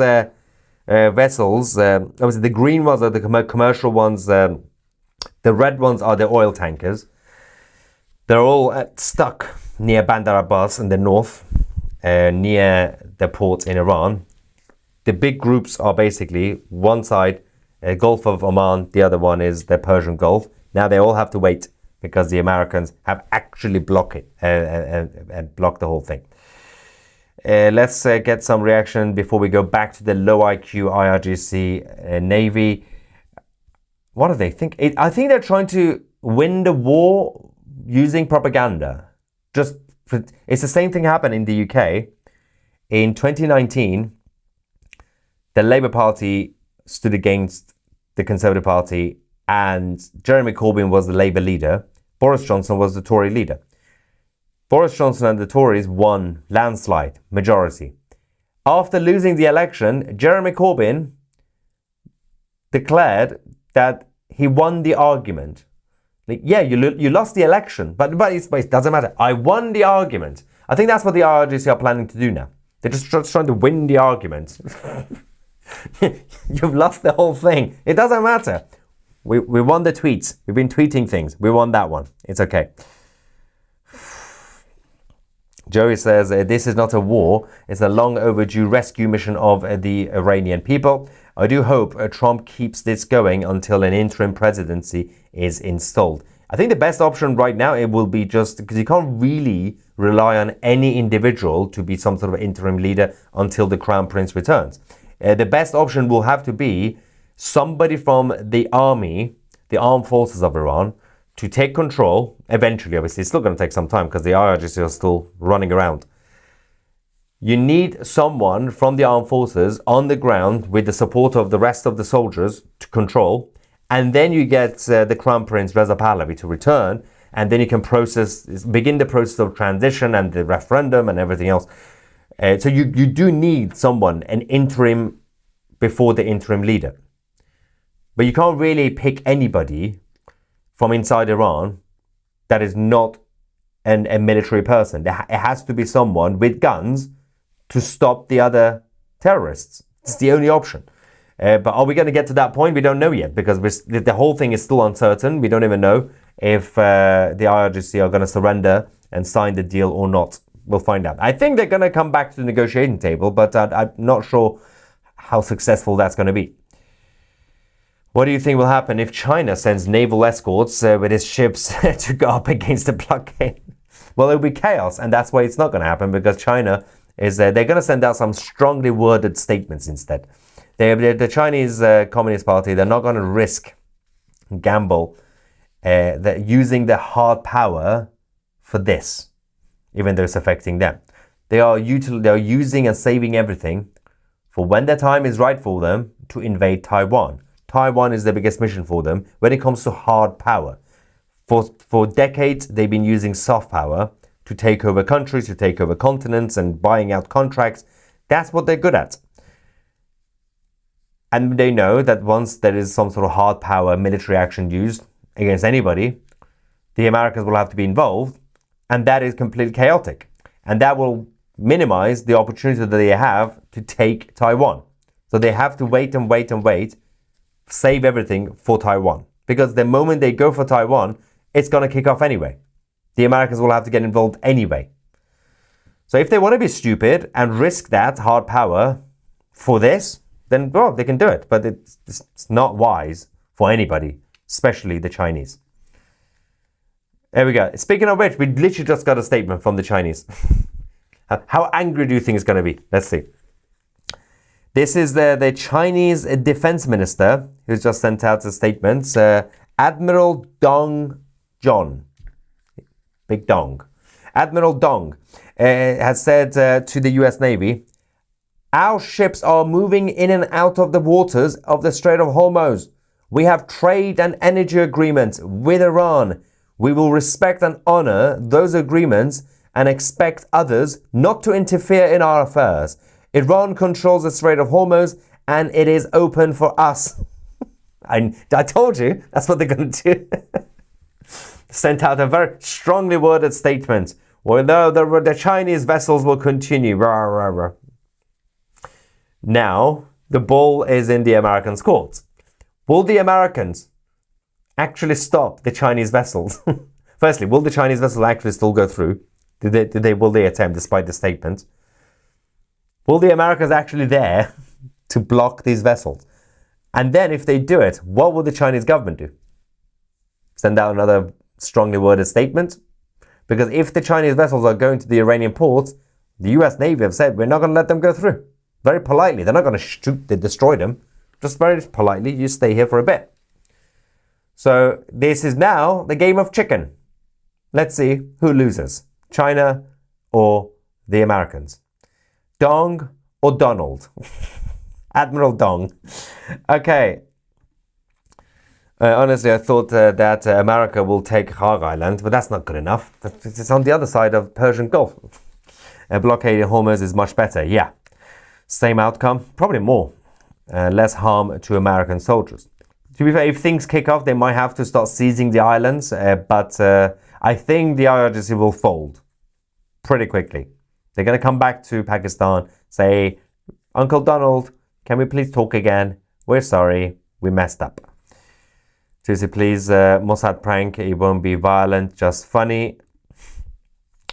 vessels. Obviously, the green ones are the commercial ones. The red ones are the oil tankers. They're all stuck near Bandar Abbas in the north, near the port in Iran. The big groups are basically one side, Gulf of Oman, the other one is the Persian Gulf. Now they all have to wait because the Americans have actually blocked it and blocked the whole thing. Let's get some reaction before we go back to the low IQ IRGC Navy. What do they think? I think they're trying to win the war using propaganda. It's the same thing happened in the UK. In 2019, the Labour Party stood against the Conservative Party, and Jeremy Corbyn was the Labour leader. Boris Johnson was the Tory leader. Boris Johnson and the Tories won landslide majority. After losing the election, Jeremy Corbyn declared that he won the argument. Like, yeah, you lost the election, but it doesn't matter. I won the argument. I think that's what the IRGC are planning to do now. They're just trying to win the argument. You've lost the whole thing. It doesn't matter. We won the tweets. We've been tweeting things. We won that one. It's okay. Joey says, this is not a war, it's a long overdue rescue mission of the Iranian people. I do hope Trump keeps this going until an interim presidency is installed. I think the best option right now, it will be just because you can't really rely on any individual to be some sort of interim leader until the crown prince returns. The best option will have to be somebody from the army, the armed forces of Iran, to take control. Eventually, obviously, it's still going to take some time because the IRGC are still running around. You need someone from the armed forces on the ground with the support of the rest of the soldiers to control. And then you get the Crown Prince Reza Pahlavi to return. And then you can begin the process of transition and the referendum and everything else. So you do need someone, an interim before the interim leader. But you can't really pick anybody from inside Iran that is not a military person. It has to be someone with guns to stop the other terrorists. It's the only option. But are we going to get to that point? We don't know yet, because the whole thing is still uncertain. We don't even know if the IRGC are going to surrender and sign the deal or not. We'll find out. I think they're going to come back to the negotiating table, but I'm not sure how successful that's going to be. What do you think will happen if China sends naval escorts with its ships to go up against the blockade? Well, it'll be chaos, and that's why it's not going to happen, because China is they're going to send out some strongly worded statements instead. The Chinese Communist Party, they're not going to gamble that using their hard power for this, even though it's affecting them. They are using and saving everything for when the time is right for them to invade Taiwan. Taiwan is the biggest mission for them when it comes to hard power. For decades, they've been using soft power to take over countries, to take over continents and buying out contracts. That's what they're good at. And they know that once there is some sort of hard power military action used against anybody, the Americans will have to be involved, and that is completely chaotic. And that will minimize the opportunity that they have to take Taiwan. So they have to wait and wait and wait, save everything for Taiwan. Because the moment they go for Taiwan, it's going to kick off anyway. The Americans will have to get involved anyway. So if they want to be stupid and risk that hard power for this, then, well, they can do it. But it's not wise for anybody, especially the Chinese. There we go. Speaking of which, we literally just got a statement from the Chinese. How angry do you think it's going to be? Let's see. This is the Chinese defense minister who's just sent out a statement. Admiral Dong John. Big Dong. Admiral Dong has said to the US Navy, our ships are moving in and out of the waters of the Strait of Hormuz. We have trade and energy agreements with Iran. We will respect and honor those agreements and expect others not to interfere in our affairs. Iran controls the Strait of Hormuz and it is open for us. I told you, that's what they're going to do. Sent out a very strongly worded statement. Well, no, the Chinese vessels will continue. Rah, rah, rah. Now, the ball is in the Americans' court. Will the Americans actually stop the Chinese vessels? Firstly, will the Chinese vessels actually still go through? Will they attempt, despite the statement? Will the Americans actually there to block these vessels? And then if they do it, what will the Chinese government do? Send out another strongly worded statement? Because if the Chinese vessels are going to the Iranian ports, the US Navy have said, we're not going to let them go through. Very politely. They're not going to destroy them. Just very politely, you stay here for a bit. So this is now the game of chicken. Let's see who loses. China or the Americans. Dong or Donald? Admiral Dong. Okay. Honestly, I thought that America will take Har Island, but that's not good enough. It's on the other side of Persian Gulf. Blockading Hormuz is much better, yeah. Same outcome, probably more. Less harm to American soldiers. To be fair, if things kick off, they might have to start seizing the islands, but I think the IRGC will fold pretty quickly. They're going to come back to Pakistan, say, Uncle Donald, can we please talk again? We're sorry, we messed up. Seriously, please, Mossad prank, it won't be violent, just funny.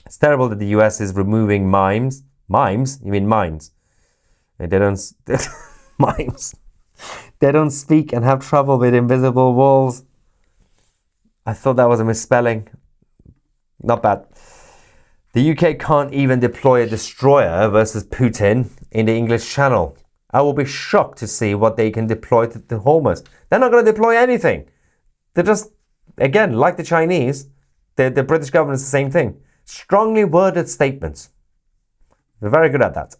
It's terrible that the US is removing mimes. Mimes? You mean minds? They don't... mimes. They don't speak and have trouble with invisible walls. I thought that was a misspelling. Not bad. The UK can't even deploy a destroyer versus Putin in the English Channel. I will be shocked to see what they can deploy to the Hormuz. They're not going to deploy anything. They're just, again, like the Chinese, the British government is the same thing. Strongly worded statements. They're very good at that.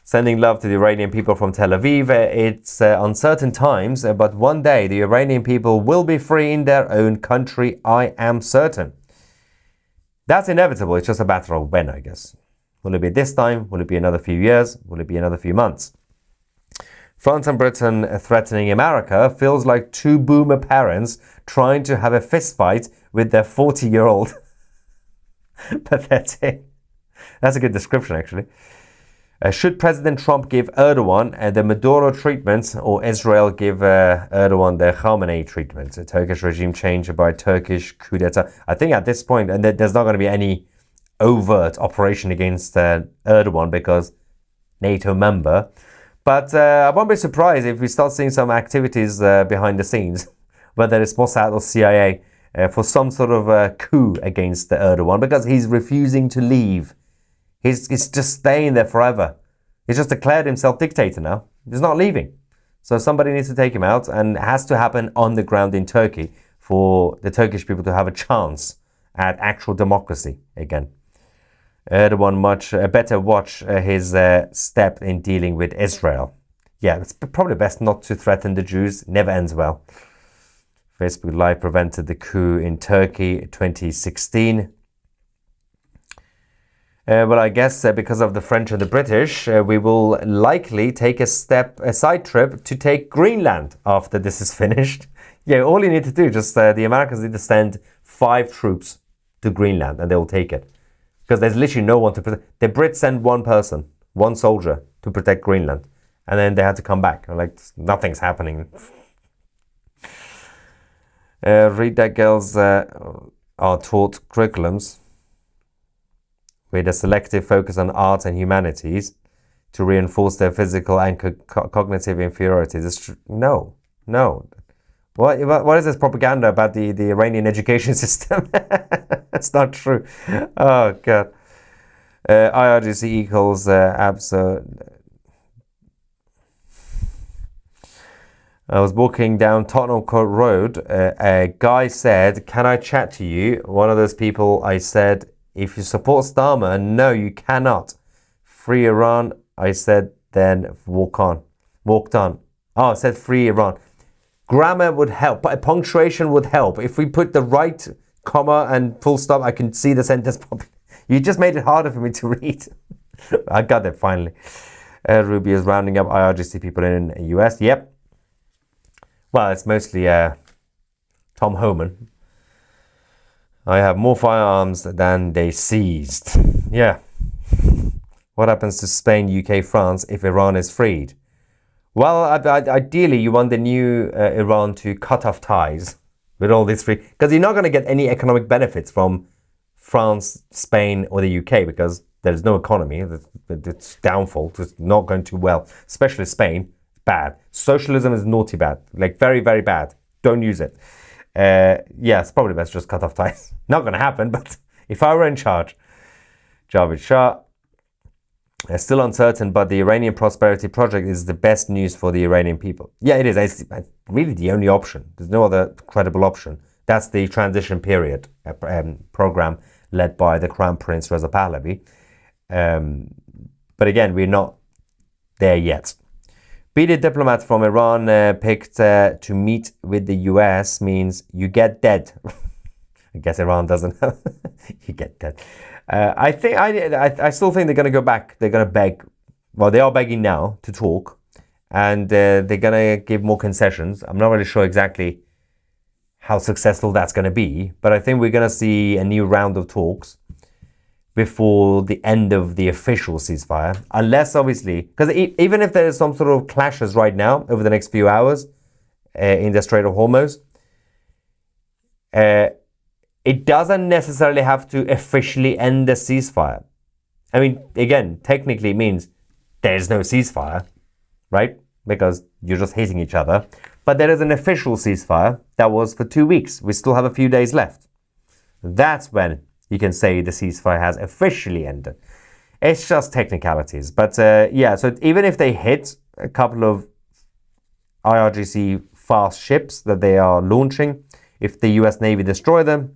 Sending love to the Iranian people from Tel Aviv. It's uncertain times, but one day the Iranian people will be free in their own country. I am certain. That's inevitable. It's just a matter of when, I guess. Will it be this time? Will it be another few years? Will it be another few months? France and Britain threatening America feels like two boomer parents trying to have a fist fight with their 40-year-old. Pathetic. That's a good description, actually. Should President Trump give Erdogan the Maduro treatment, or Israel give Erdogan the Khamenei treatment? A Turkish regime change by Turkish coup d'etat. I think at this point, and there's not going to be any overt operation against Erdogan because NATO member. But I won't be surprised if we start seeing some activities behind the scenes, whether it's Mossad or CIA, for some sort of coup against Erdogan, because he's refusing to leave. He's just staying there forever. He's just declared himself dictator now. He's not leaving. So somebody needs to take him out, and it has to happen on the ground in Turkey for the Turkish people to have a chance at actual democracy again. Erdogan much better watch his step in dealing with Israel. Yeah, it's probably best not to threaten the Jews. Never ends well. Facebook Live prevented the coup in Turkey 2016. Well, I guess because of the French and the British, we will likely take a side trip to take Greenland after this is finished. Yeah, all you need to do, just the Americans need to send 5 troops to Greenland and they will take it. Because there's literally no one to protect. The Brits send one person, one soldier to protect Greenland. And then they had to come back. Like, nothing's happening. Read that girls are taught curriculums with a selective focus on arts and humanities to reinforce their physical and cognitive inferiority. No. What is this propaganda about the Iranian education system? That's not true. Oh, God. IRGC equals absolute. I was walking down Tottenham Court Road. A guy said, "Can I chat to you?" One of those people, I said, "If you support Starmer, no, you cannot." Free Iran, I said, then walked on. Oh, I said free Iran. Grammar would help, but punctuation would help. If we put the right comma and full stop, I can see the sentence properly. You just made it harder for me to read. I got it finally. Ruby is rounding up IRGC people in the US. Yep. Well, it's mostly Tom Homan. I have more firearms than they seized. Yeah. What happens to Spain, UK, France if Iran is freed? Well, ideally, you want the new Iran to cut off ties with all these free... Because you're not going to get any economic benefits from France, Spain, or the UK because there's no economy. It's downfall. It's not going too well. Especially Spain. Bad. Socialism is naughty bad. Like, very, very bad. Don't use it. Yeah, it's probably best just cut off ties. Not going to happen, but if I were in charge. Javid Shah. Still uncertain, but the Iranian Prosperity Project is the best news for the Iranian people. Yeah, it is. It's really the only option. There's no other credible option. That's the transition period program led by the Crown Prince Reza Pahlavi. But again, we're not there yet. Bearded diplomat from Iran picked to meet with the US means you get dead. I guess Iran doesn't. You get dead. I still think they're going to go back. They're going to beg. Well, they are begging now to talk, and they're going to give more concessions. I'm not really sure exactly how successful that's going to be, but I think we're going to see a new round of talks before the end of the official ceasefire, unless obviously, because even if there is some sort of clashes right now over the next few hours in the Strait of Hormuz, it doesn't necessarily have to officially end the ceasefire. I mean, again, technically it means there's no ceasefire, right? Because you're just hitting each other. But there is an official ceasefire that was for 2 weeks. We still have a few days left. That's when you can say the ceasefire has officially ended. It's just technicalities. But yeah, so even if they hit a couple of IRGC fast ships that they are launching, if the US Navy destroy them,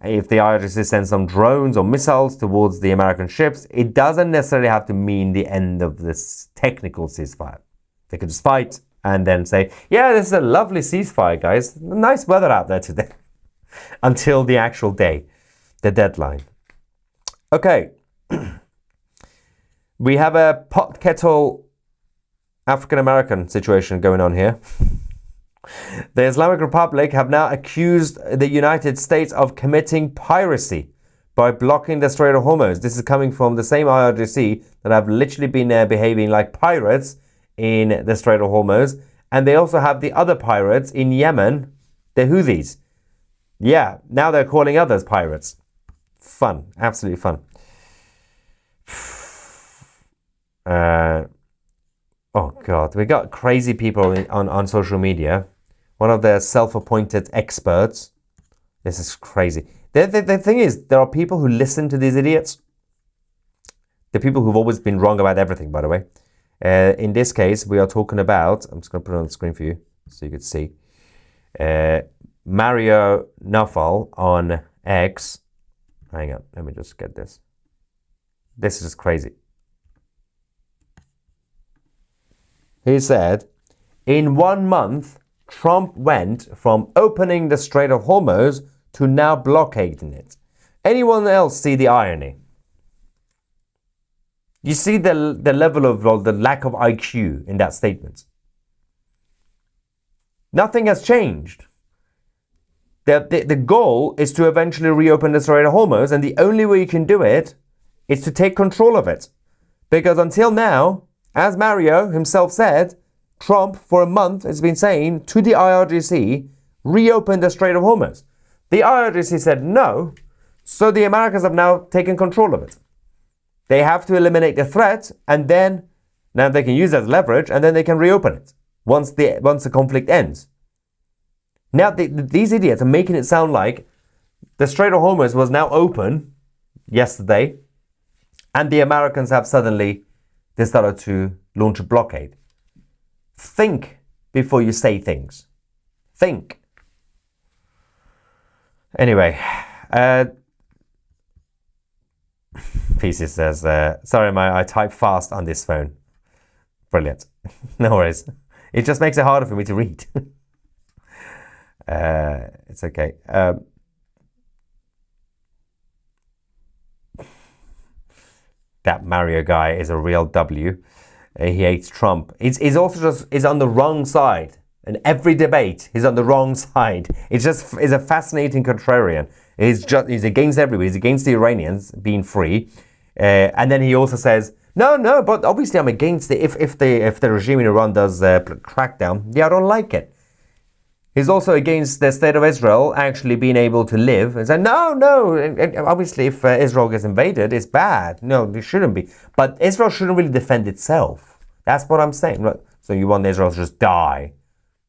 if the IRGC sends some drones or missiles towards the American ships, it doesn't necessarily have to mean the end of this technical ceasefire. They could just fight and then say, yeah, this is a lovely ceasefire, guys. Nice weather out there today. Until the actual day, the deadline. Okay. We have a pot kettle African-American situation going on here. The Islamic Republic have now accused the United States of committing piracy by blocking the Strait of Hormuz. This is coming from the same IRGC that have literally been behaving like pirates in the Strait of Hormuz. And they also have the other pirates in Yemen, the Houthis. Yeah, now they're calling others pirates. Fun, absolutely fun. Oh God, we got crazy people on social media. One of their self-appointed experts. This is crazy. The thing is, there are people who listen to these idiots. The people who've always been wrong about everything, by the way. In this case, we are talking about, I'm just going to put it on the screen for you so you can see. Mario Nawfal on X. Hang on, let me just get this. This is just crazy. He said, in 1 month, Trump went from opening the Strait of Hormuz to now blockading it. Anyone else see the irony? You see the level of, well, the lack of IQ in that statement. Nothing has changed. The goal is to eventually reopen the Strait of Hormuz, and the only way you can do it is to take control of it. Because until now, as Mario himself said, Trump for a month has been saying to the IRGC, reopen the Strait of Hormuz. The IRGC said no, so the Americans have now taken control of it. They have to eliminate the threat, and then now they can use that as leverage, and then they can reopen it once the conflict ends. Now these idiots are making it sound like the Strait of Hormuz was now open yesterday, and the Americans have suddenly decided to launch a blockade. Think before you say things. Think. Anyway, PC says, sorry, I type fast on this phone. Brilliant. No worries. It just makes it harder for me to read. It's okay. That Mario guy is a real W. He hates Trump. He's also just is on the wrong side. In every debate, he's on the wrong side. It's a fascinating contrarian. He's against everybody. He's against the Iranians being free. And then he also says, no, but obviously I'm against it if the regime in Iran does crackdown. Yeah, I don't like it. He's also against the state of Israel actually being able to live. And said, no. Obviously, if Israel gets invaded, it's bad. No, it shouldn't be. But Israel shouldn't really defend itself. That's what I'm saying. Right? So you want Israel to just die.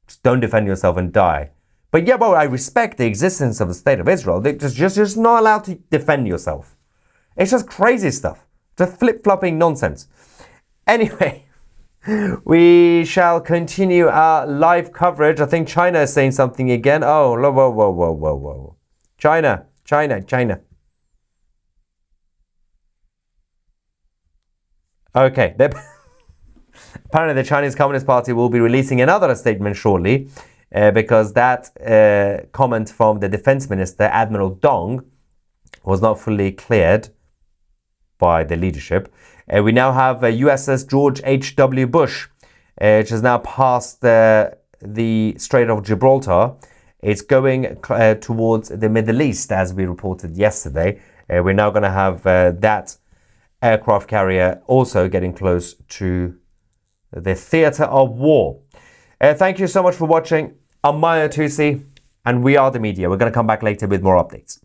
Just don't defend yourself and die. But yeah, I respect the existence of the state of Israel. They're just not allowed to defend yourself. It's just crazy stuff. Just flip-flopping nonsense. Anyway. We shall continue our live coverage. I think China is saying something again. Oh, whoa. China. Okay. Apparently the Chinese Communist Party will be releasing another statement shortly because that comment from the Defense Minister, Admiral Dong, was not fully cleared by the leadership. We now have USS George H.W. Bush, which has now passed the Strait of Gibraltar. It's going towards the Middle East, as we reported yesterday. We're now going to have that aircraft carrier also getting close to the theatre of war. Thank you so much for watching. I'm Maya Tusi, and we are the media. We're going to come back later with more updates.